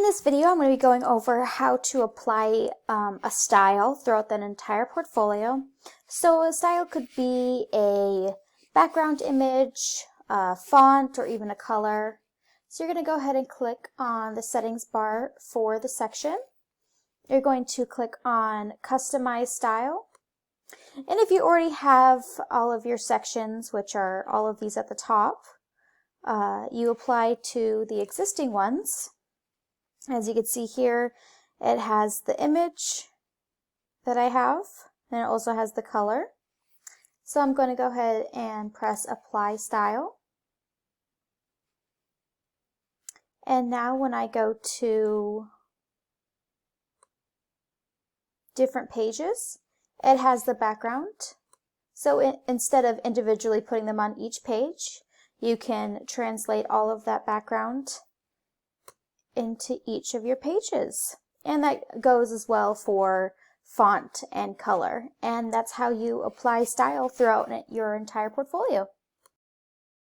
In this video, I'm going to be going over how to apply a style throughout that entire portfolio. So a style could be a background image, a font, or even a color. So you're going to go ahead and click on the settings bar for the section. You're going to click on Customize Style. And if you already have all of your sections, which are all of these at the top, you apply to the existing ones. As you can see here, it has the image that I have, and it also has the color. So I'm going to go ahead and press Apply Style. And now when I go to different pages, it has the background. So instead of individually putting them on each page, you can translate all of that background into each of your pages. And that goes as well for font and color. And that's how you apply style throughout your entire portfolio.